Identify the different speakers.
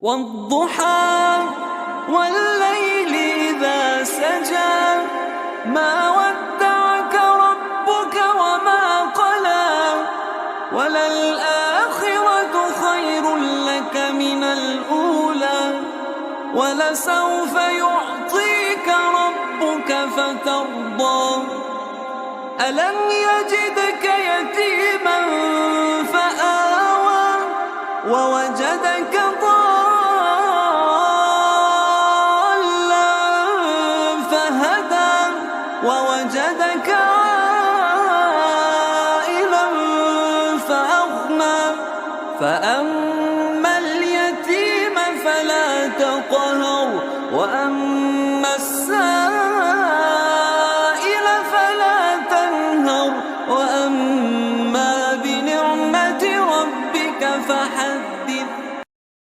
Speaker 1: والضحى والليل إذا سجى ما ودعك ربك وما قلى وللآخرة خير لك من الأولى ولسوف يعطيك ربك فترضى ألم يجدك يتيما فآوى ووجدك ووجدك عائلا فأغنى